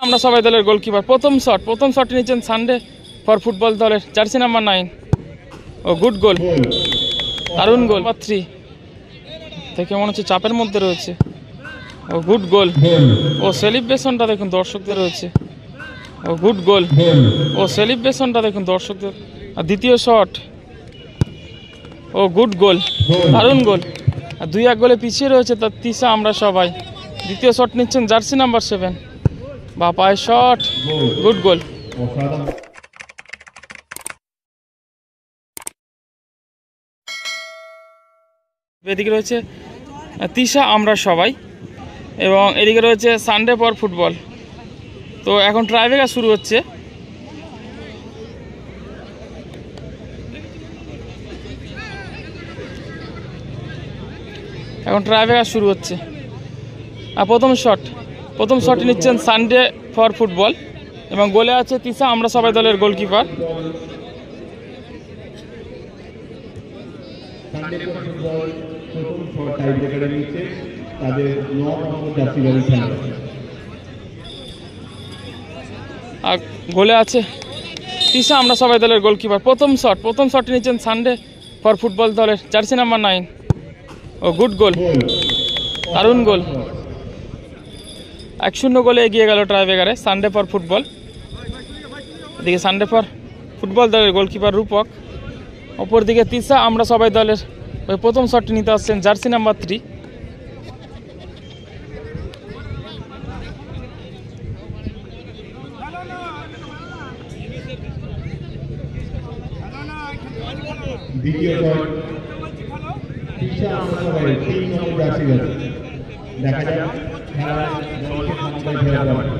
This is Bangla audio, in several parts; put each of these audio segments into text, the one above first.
আমরা সবাই দলের গোলকিপার প্রথম শট নিচ্ছেন সানডে ফর ফুটবল দলের জার্সি নাম্বার 9 ও গুড গোল দারুণ গোল 3 দেখে মনে হচ্ছে চাপের মধ্যে রয়েছে ও গুড গোল ও সেলিব্রেশনটা দেখুন দর্শকদের রয়েছে ও গুড গোল ও সেলিব্রেশনটা দেখুন দর্শকদের আর দ্বিতীয় শট ও গুড গোল দারুণ গোল আর 2-1 গোলে পিছিয়ে রয়েছে তার তিসা আমরা সবাই দ্বিতীয় শট নিচ্ছেন jersey number 7 Bapai shot good goal এদিকে রয়েছে তিসা আমরা সবাই এবং এদিকে রয়েছে সানডে ফর ফুটবল। তো এখন ট্রাইব্রেকার শুরু হচ্ছে। আর প্রথম শট নিচ্ছেন সানডে ফর ফুটবল এবং গোলে আছে তিসা আমরা সবাই দলের গোলকিপার। আর গোলে আছে তিসা আমরা সবাই দলের গোলকিপার। প্রথম শট নিচ্ছেন সানডে ফর ফুটবল দলের জার্সি নাম্বার 9 ও গুড গোল দারুণ গোল 1-0 গোলে এগিয়ে গেল ট্রাইব্রেকারে সানডে ফর ফুটবল। এদিকে সানডে ফর ফুটবল দলের গোলকিপার রূপক, অপরদিকে তিসা আমরা সবাই দলের ওই প্রথম শটটি নিতে আসছেন জার্সি নাম্বার 3। দ্বিতীয় শট তিসা আমরা সবাই 3 নম্বর জার্সি গাছে দেখা যাক খেলা দলকে ক্ষমতায় ফেরাতে পারে।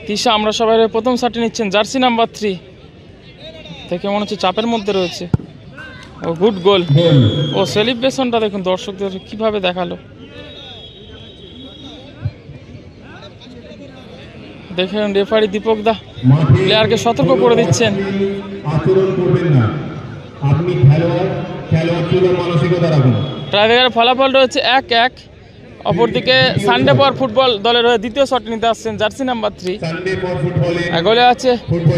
তিসা আমরা সবাই প্রথম শটটি নিচ্ছেন জার্সি নাম্বার 3 দেখে মনে হচ্ছে চাপের মধ্যে রয়েছে ও গুড গোল ও সেলিব্রেশনটা দেখুন দর্শকদের কিভাবে দেখালো। দেখেন রেফারি দীপক দা প্লেয়ারকে সতর্ক করে দিচ্ছেন আচরণ করবেন না, আপনি খেলোয়াড় মানসিকতা রাখুন। ট্রাইব্রেকারের ফলাফল রয়েছে 1-1। অপরদিকে সানডে ফর ফুটবল দলের হয়ে দ্বিতীয় শট নিতে আসছেন জার্সি নাম্বার 3। গোলে আছে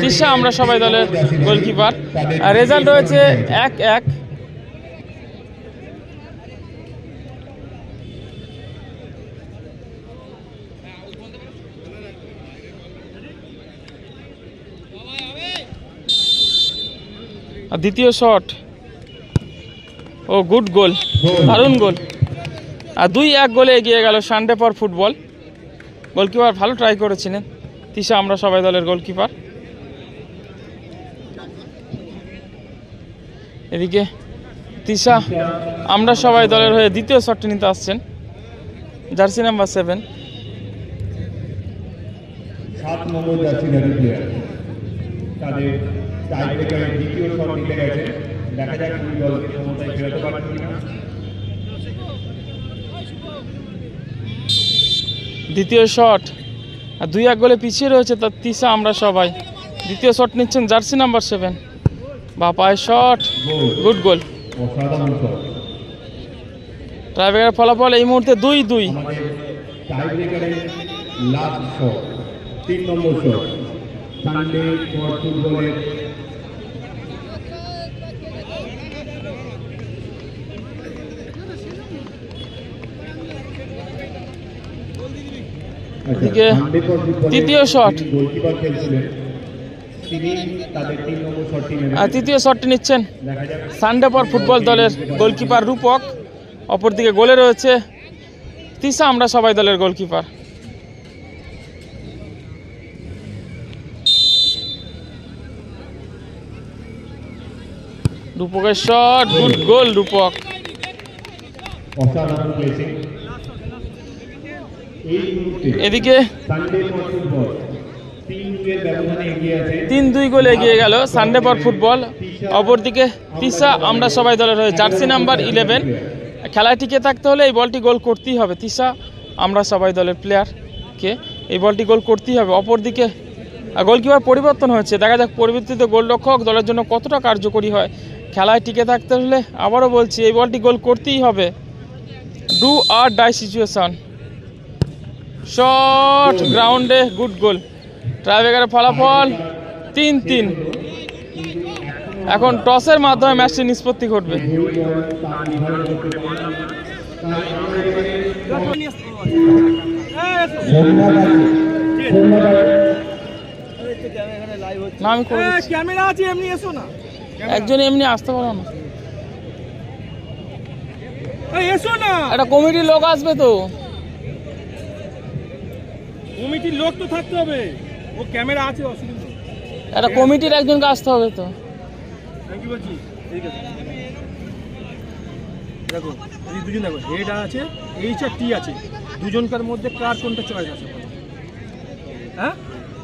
তিসা আমরা সবাই দলের গোলকিপার আর রেজাল্ট রয়েছে 1-1। আর দ্বিতীয় শট ও গুড গোল দারুণ গোল আর 2-1 গোলে এগিয়ে গেল সানডে ফর ফুটবল। গোলকিপার ভালো ট্রাই করেছিলেন তিসা আমরা সবাই দলের গোলকিপার। এদিকে তিসা আমরা সবাই দলের হয়ে দ্বিতীয় শটটি নিতে আসছেন জার্সি নাম্বার 7। 7 নম্বর জার্সি গাড়ি প্লেয়ার তাদের টাইব্রেকারে দ্বিতীয় শট নিতে গেছে, দেখা যাক দুই দলকে ক্ষমতায় ফেরাতে পারে কিনা। দ্বিতীয় শট আর 2-1 গোলে পিছিয়ে রয়েছে তার তিসা আমরা সবাই দ্বিতীয় শট নিচ্ছেন jersey number 7 Bapai shot good goal ট্রাইব্রেকারের ফলাফল এই মুহূর্তে 2-2। টাইব্রেকারে last shot 3 number shot Sunday for ফুটবলের এদিকে তৃতীয় শট আর তৃতীয় শটটি নিচ্ছেন সানডে ফর ফুটবল দলের গোলকিপার রূপক, অপরদিকে গোলে রয়েছে তিসা আমরা সবাই দলের গোলকিপার। রূপকের শট গুড গোল রূপক। এদিকে 3-2 গোলে এগিয়ে গেল সানডে ফর ফুটবল। অপরদিকে তিসা আমরা সবাই দলের হয়ে জার্সি নাম্বার 11। খেলায় টিকে থাকতে হলে এই বলটি গোল করতেই হবে। তিসা আমরা সবাই দলের প্লেয়ারকে এই বলটি গোল করতেই হবে। অপরদিকে গোলকিপার পরিবর্তন হয়েছে, দেখা যাক পরিবর্তিত গোলরক্ষক দলের জন্য কতটা কার্যকরী হয়। খেলায় টিকে থাকতে হলে আবারও বলছি এই বলটি গোল করতেই হবে। Do or die situation. Shot গ্রাউন্ডে, গুড গোল। ট্রাইব্রেকারের ফলাফল 3-3। এখন টসের মাধ্যমে ম্যাচটি নিষ্পত্তি ঘটবে। না আমি ক্যামেরা আছে, এমনি এসো না, একজন এমনি আসতে পারো না, এসো না, একটা কমিটির লোক আসবে তো। কমিটির লোক তো থাকতে হবে, ও ক্যামেরা আছে, অসুবিধা নেই। একটা কমিটির একজনকে আসতে হবে তো। আমি কি বলছি, ঠিক আছে দেখো এই দুজন, দেখো হেড আছে, এইচ আর টি আছে, দুজনকার মধ্যে কার কোনটা চয়েস আছে? হ্যাঁ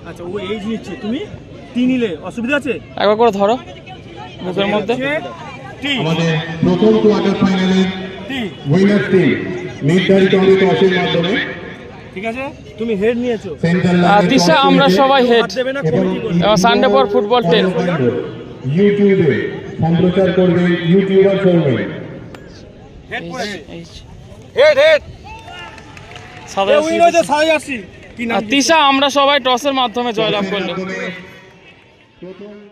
আচ্ছা, ও এইচ নিচ্ছে, তুমি টি নিলে, অসুবিধা আছে? একবার করে ধরো বুকের মধ্যে। টি আমাদের প্রথম কোয়ার্টার ফাইনালের টি উইনার টিম নির্ধারিত হবে টসের মাধ্যমে। ঠিক আছে, তুমি হেড নিয়েছো, সেন্ট্রাল দিশা আমরা সবাই হেড। দেবে না কমিটি করবে। এবং সানডে ফর ফুটবল 10 ইউটিউবে সম্প্রচার করবে ইউটিউবার করবে। হেড পড়েছে, এইচ। হেড হেড সাদা উইন হয়েছে 87। কি নাম? তিশা আমরা সবাই টসের মাধ্যমে জয়লাভ করলো। প্রথম